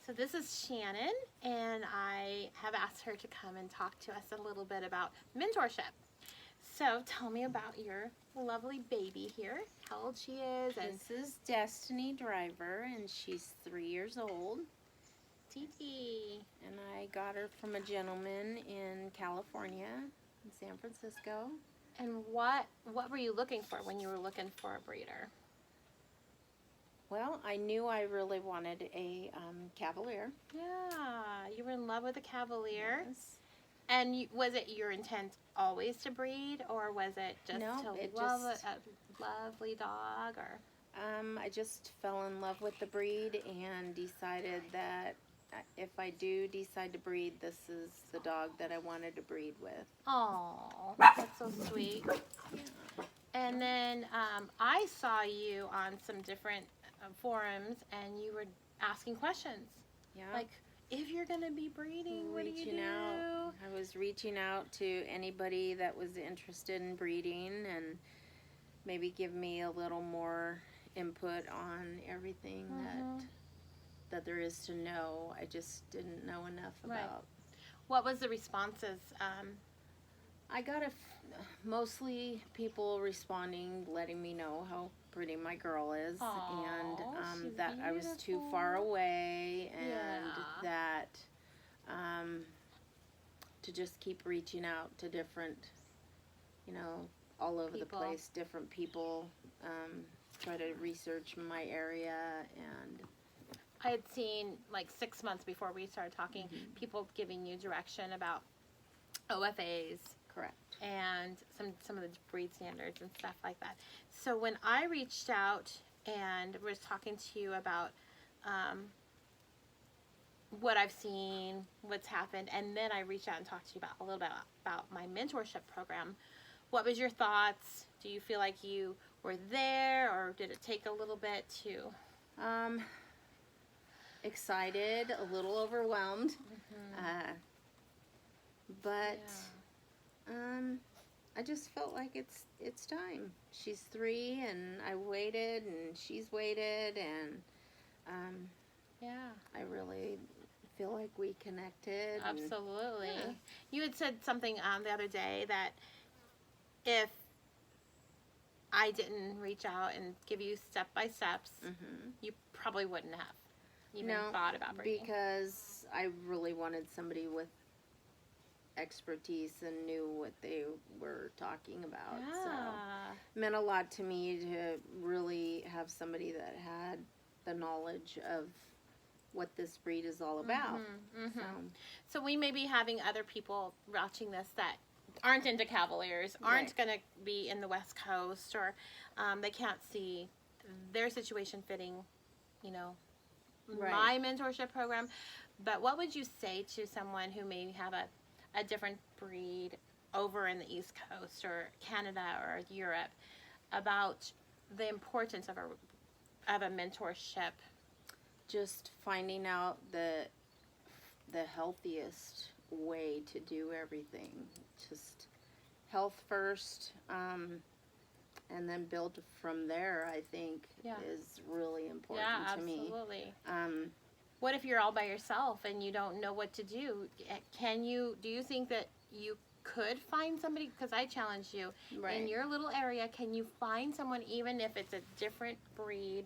So this is Shannon, and I have asked her to come and talk to us a little bit about mentorship. So tell me about your lovely baby here, how old she is, and This is Destiny Driver, and she's 3 years old. Titi. And I got her from a gentleman in California, in San Francisco. And what were you looking for when you were looking for a breeder? Well, I knew I really wanted a Cavalier. Yeah, you were in love with a Cavalier. Yes. And was it your intent always to breed, or was it just No, to it love just- a lovely dog? Or I just fell in love with the breed and decided that if I do decide to breed, this is the dog that I wanted to breed with. oh, that's so sweet. Yeah. And then I saw you on some different forums, and you were asking questions. Yeah. Like, if you're going to be breeding, what do you do? I was reaching out to anybody that was interested in breeding and maybe give me a little more input on everything that there is to know. I just didn't know enough Right. about. What was the responses? I got mostly people responding, letting me know how pretty my girl is, Aw, and she's that I was too beautiful. far away, and Yeah. that to just keep reaching out to different, all over People. the place, different people, try to research my area, and I had seen, like, 6 months before we started talking, people giving you direction about OFAs. correct. And some of the breed standards and stuff like that. So when I reached out and was talking to you about what I've seen, what's happened, and then I reached out and talked to you about a little bit about my mentorship program, what was your thoughts? Do you feel like you were there, or did it take a little bit to? Excited, a little overwhelmed, but. I just felt like it's time. She's 3, and I waited, and she's waited, and Yeah. I really feel like we connected. Absolutely. Yeah. You had said something the other day that if I didn't reach out and give you step-by-steps, you probably wouldn't have even thought about breeding. Because I really wanted somebody with expertise and knew what they were talking about. Yeah. So it meant a lot to me to really have somebody that had the knowledge of what this breed is all about. So we may be having other people watching this that aren't into Cavaliers, aren't going to be in the West Coast, or they can't see their situation fitting, my mentorship program. But what would you say to someone who may have a different breed over in the East Coast or Canada or Europe about the importance of a mentorship? Just finding out the healthiest way to do everything. Just health first, and then build from there, I think, is really important to me. Yeah, absolutely. What if you're all by yourself and you don't know what to do? Do you think that you could find somebody? Because I challenge you, in your little area, can you find someone, even if it's a different breed,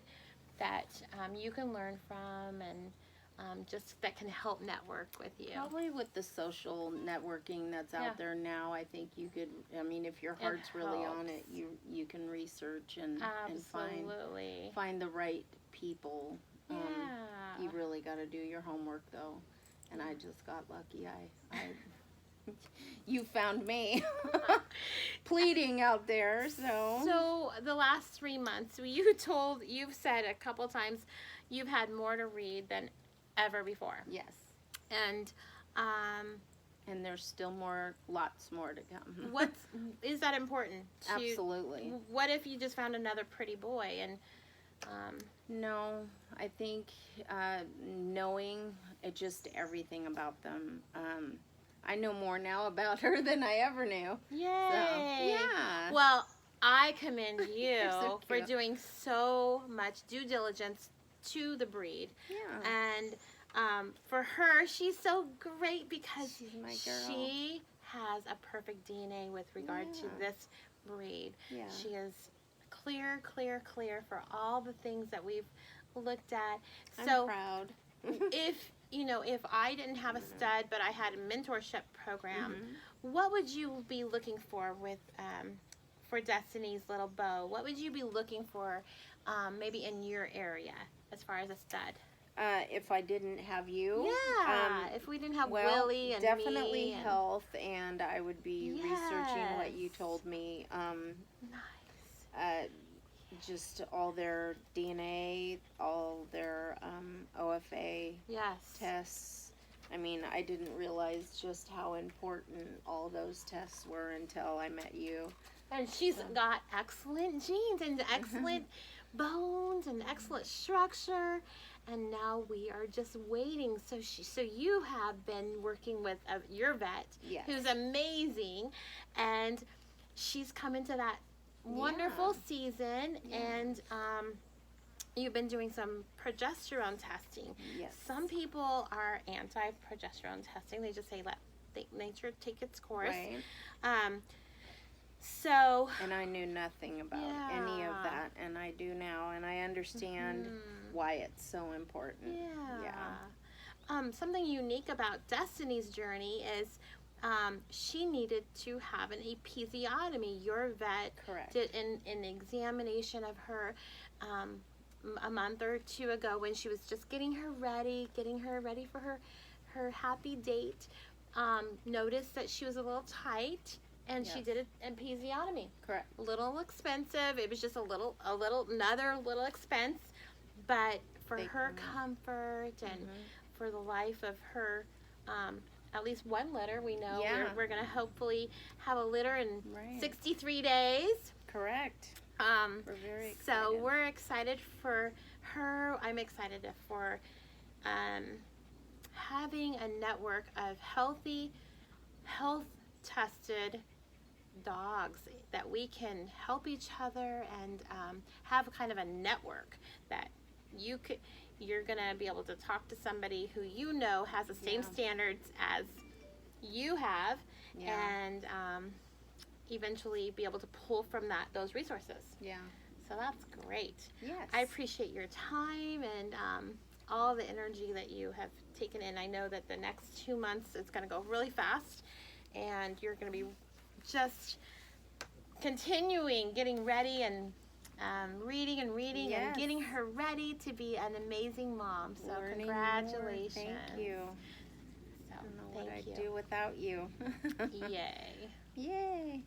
that you can learn from, and just that can help network with you? Probably with the social networking that's out there now, I think you could, if your heart's really on it, you can research and find the right people. You really got to do your homework, though, and I just got lucky. You found me pleading out there. So the last 3 months, you've said a couple times you've had more to read than ever before. Yes, and there's still lots more to come. Is that important? Absolutely. What if you just found another pretty boy and? No, I think knowing everything about them. I know more now about her than I ever knew. Yay! So, yeah. Well, I commend you so for doing so much due diligence to the breed. Yeah. And for her, she's so great because she's my girl. She has a perfect DNA with regard to this breed. Yeah. She is clear for all the things that we've looked at. I'm proud. if I didn't have a stud, but I had a mentorship program, what would you be looking for for Destiny's little bow? What would you be looking for maybe in your area as far as a stud? If I didn't have you, if we didn't have Willie and definitely me health, and I would be researching what you told me. Nice. Just all their DNA, all their OFA tests. I mean, I didn't realize just how important all those tests were until I met you. And she's got excellent genes and excellent bones and excellent structure. And now we are just waiting. So you have been working with your vet, who's amazing, and she's come into that wonderful season, and you've been doing some progesterone testing. Yes. Some people are anti-progesterone testing. They just say let nature take its course. Right. And I knew nothing about any of that, and I do now, and I understand why it's so important. Something unique about Destiny's journey is she needed to have an episiotomy. Your vet did an examination of her a month or two ago when she was just getting her ready for her happy date. Noticed that she was a little tight, and she did an episiotomy. Correct. A little expensive. It was just another little expense, but for her comfort and for the life of her, at least one litter, we know we're going to hopefully have a litter in 63 days. Correct. We're very excited. So we're excited for her. I'm excited for having a network of health-tested dogs that we can help each other and have kind of a network that you're going to be able to talk to somebody who you know has the same standards as you have, and eventually be able to pull from those resources. So that's great. I appreciate your time and all the energy that you have taken in. I know that the next 2 months it's going to go really fast, and you're going to be just continuing getting ready and reading and getting her ready to be an amazing mom. So congratulations. Thank you. So, I don't know what I'd do without you. Yay. Yay.